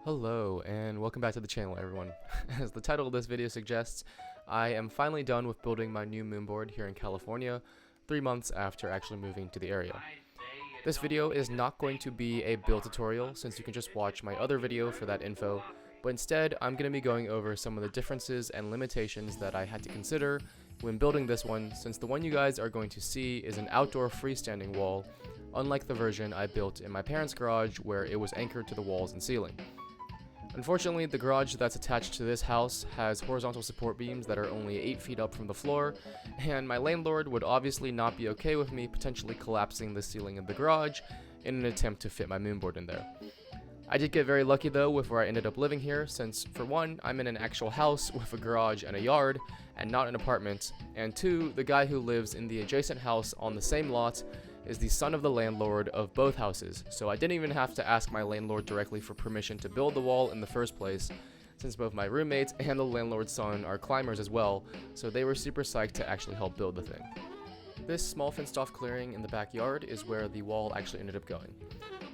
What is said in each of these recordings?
Hello and welcome back to the channel, everyone. As the title of this video suggests, I am finally done with building my new moonboard here in California, 3 months after actually moving to the area. This video is not going to be a build tutorial since you can just watch my other video for that info, but instead I'm going to be going over some of the differences and limitations that I had to consider when building this one, since the one you guys are going to see is an outdoor freestanding wall, unlike the version I built in my parents' garage where it was anchored to the walls and ceiling. Unfortunately, the garage that's attached to this house has horizontal support beams that are only 8 feet up from the floor, and my landlord would obviously not be okay with me potentially collapsing the ceiling of the garage in an attempt to fit my moonboard in there. I did get very lucky though with where I ended up living here, since for one, I'm in an actual house with a garage and a yard, and not an apartment, and two, the guy who lives in the adjacent house on the same lot is the son of the landlord of both houses, so I didn't even have to ask my landlord directly for permission to build the wall in the first place, since both my roommates and the landlord's son are climbers as well, so they were super psyched to actually help build the thing. This small fenced off clearing in the backyard is where the wall actually ended up going.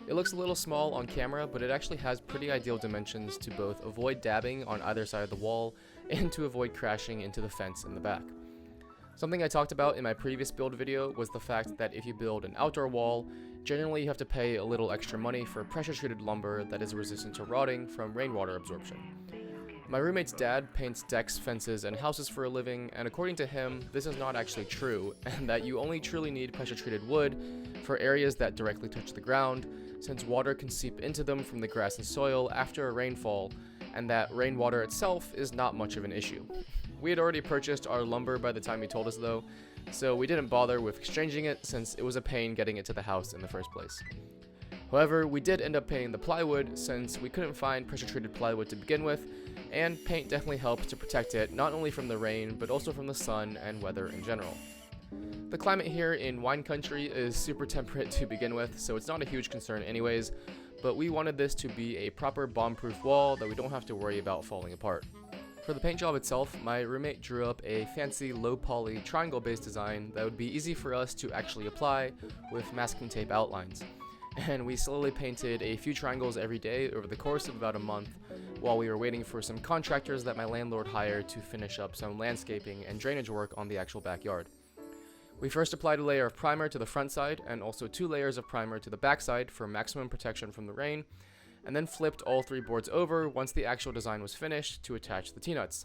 It looks a little small on camera, but it actually has pretty ideal dimensions to both avoid dabbing on either side of the wall and to avoid crashing into the fence in the back. Something I talked about in my previous build video was the fact that if you build an outdoor wall, generally you have to pay a little extra money for pressure treated lumber that is resistant to rotting from rainwater absorption. My roommate's dad paints decks, fences, and houses for a living, and according to him, this is not actually true, and that you only truly need pressure treated wood for areas that directly touch the ground, since water can seep into them from the grass and soil after a rainfall, and that rainwater itself is not much of an issue. We had already purchased our lumber by the time he told us though, so we didn't bother with exchanging it since it was a pain getting it to the house in the first place. However, we did end up painting the plywood since we couldn't find pressure treated plywood to begin with, and paint definitely helps to protect it not only from the rain but also from the sun and weather in general. The climate here in wine country is super temperate to begin with, so it's not a huge concern anyways, but we wanted this to be a proper bomb-proof wall that we don't have to worry about falling apart. For the paint job itself, my roommate drew up a fancy low-poly triangle-based design that would be easy for us to actually apply with masking tape outlines. And we slowly painted a few triangles every day over the course of about a month while we were waiting for some contractors that my landlord hired to finish up some landscaping and drainage work on the actual backyard. We first applied a layer of primer to the front side and also 2 layers of primer to the back side for maximum protection from the rain, and then flipped all 3 boards over once the actual design was finished to attach the T-nuts,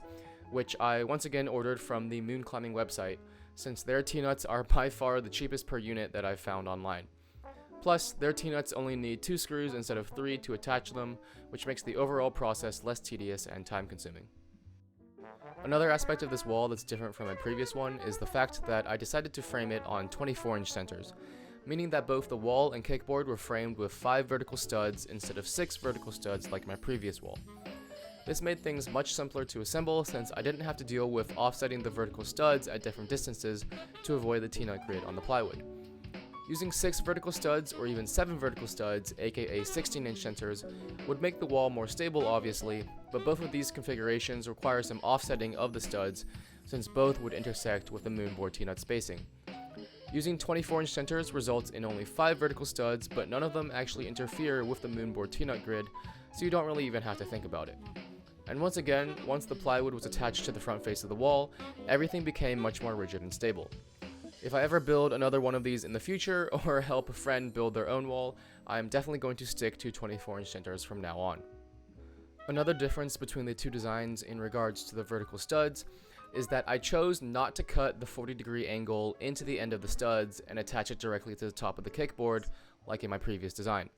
which I once again ordered from the moon climbing website, since their T-nuts are by far the cheapest per unit that I've found online. Plus, their T-nuts only need 2 screws instead of 3 to attach them, which makes the overall process less tedious and time consuming. Another aspect of this wall that's different from my previous one is the fact that I decided to frame it on 24-inch centers, meaning that both the wall and kickboard were framed with 5 vertical studs instead of 6 vertical studs like my previous wall. This made things much simpler to assemble since I didn't have to deal with offsetting the vertical studs at different distances to avoid the T-nut grid on the plywood. Using 6 vertical studs or even 7 vertical studs, aka 16-inch centers, would make the wall more stable obviously, but both of these configurations require some offsetting of the studs since both would intersect with the moonboard T-nut spacing. Using 24-inch centers results in only 5 vertical studs, but none of them actually interfere with the moonboard T-nut grid, so you don't really even have to think about it. And once again, once the plywood was attached to the front face of the wall, everything became much more rigid and stable. If I ever build another one of these in the future, or help a friend build their own wall, I am definitely going to stick to 24-inch centers from now on. Another difference between the two designs in regards to the vertical studs is that I chose not to cut the 40-degree angle into the end of the studs and attach it directly to the top of the kickboard like in my previous design.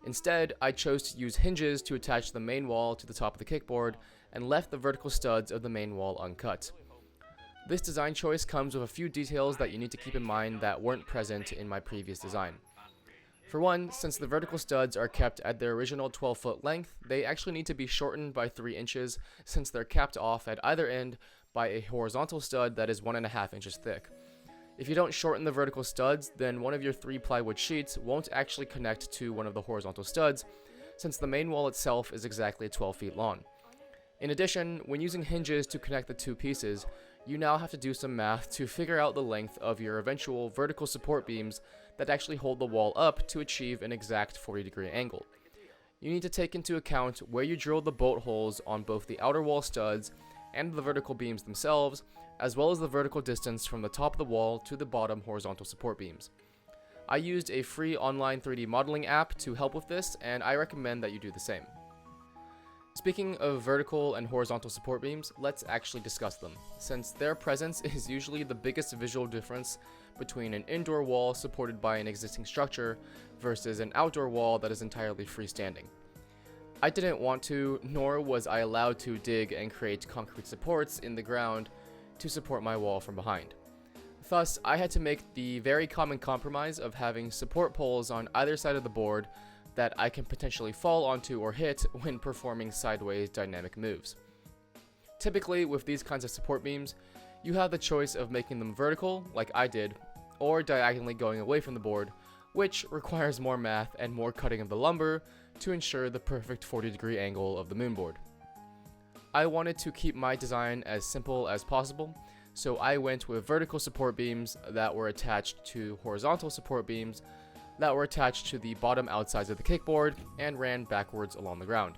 Instead, I chose to use hinges to attach the main wall to the top of the kickboard and left the vertical studs of the main wall uncut. This design choice comes with a few details that you need to keep in mind that weren't present in my previous design. For one, since the vertical studs are kept at their original 12-foot length, they actually need to be shortened by 3 inches since they're capped off at either end by a horizontal stud that is 1.5 inches thick. If you don't shorten the vertical studs, then one of your 3 plywood sheets won't actually connect to one of the horizontal studs, since the main wall itself is exactly 12 feet long. In addition, when using hinges to connect the 2 pieces, you now have to do some math to figure out the length of your eventual vertical support beams that actually hold the wall up to achieve an exact 40-degree angle. you need to take into account where you drill the bolt holes on both the outer wall studs and the vertical beams themselves, as well as the vertical distance from the top of the wall to the bottom horizontal support beams. I used a free online 3D modeling app to help with this, and I recommend that you do the same. Speaking of vertical and horizontal support beams, let's actually discuss them, since their presence is usually the biggest visual difference between an indoor wall supported by an existing structure versus an outdoor wall that is entirely freestanding. I didn't want to, nor was I allowed to dig and create concrete supports in the ground to support my wall from behind. Thus, I had to make the very common compromise of having support poles on either side of the board that I can potentially fall onto or hit when performing sideways dynamic moves. Typically, with these kinds of support beams, you have the choice of making them vertical, like I did, or diagonally going away from the board, which requires more math and more cutting of the lumber to ensure the perfect 40-degree angle of the moonboard. I wanted to keep my design as simple as possible, so I went with vertical support beams that were attached to horizontal support beams that were attached to the bottom outsides of the kickboard and ran backwards along the ground.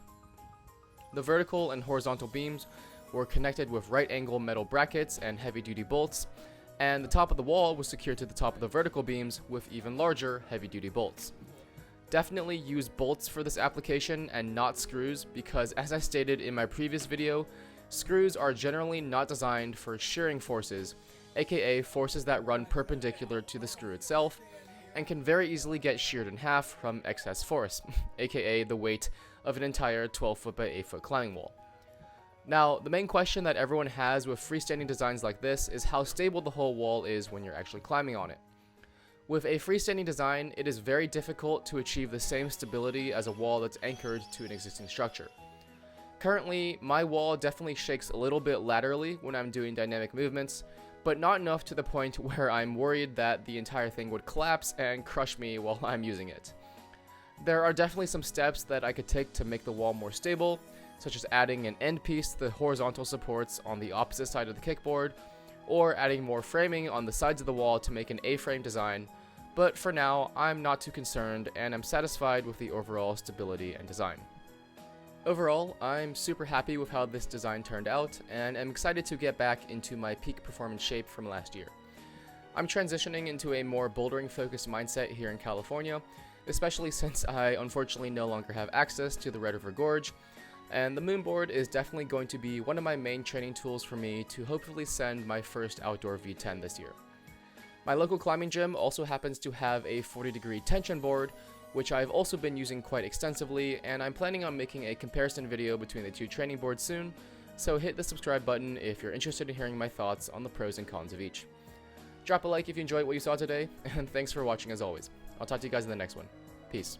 The vertical and horizontal beams were connected with right angle metal brackets and heavy duty bolts, and the top of the wall was secured to the top of the vertical beams with even larger heavy duty bolts. Definitely use bolts for this application and not screws, because as I stated in my previous video, screws are generally not designed for shearing forces, aka forces that run perpendicular to the screw itself, and can very easily get sheared in half from excess force, aka the weight of an entire 12 foot by 8 foot climbing wall. Now, the main question that everyone has with freestanding designs like this is how stable the whole wall is when you're actually climbing on it. With a freestanding design, it is very difficult to achieve the same stability as a wall that's anchored to an existing structure. Currently, my wall definitely shakes a little bit laterally when I'm doing dynamic movements, but not enough to the point where I'm worried that the entire thing would collapse and crush me while I'm using it. There are definitely some steps that I could take to make the wall more stable, such as adding an end piece to the horizontal supports on the opposite side of the kickboard, or adding more framing on the sides of the wall to make an A-frame design, but for now, I'm not too concerned and I'm satisfied with the overall stability and design. Overall, I'm super happy with how this design turned out, and am excited to get back into my peak performance shape from last year. I'm transitioning into a more bouldering focused mindset here in California, especially since I unfortunately no longer have access to the Red River Gorge, and the Moonboard is definitely going to be one of my main training tools for me to hopefully send my first outdoor V10 this year. My local climbing gym also happens to have a 40-degree tension board, which I've also been using quite extensively, and I'm planning on making a comparison video between the two training boards soon, so hit the subscribe button if you're interested in hearing my thoughts on the pros and cons of each. Drop a like if you enjoyed what you saw today, and thanks for watching as always. I'll talk to you guys in the next one. Peace.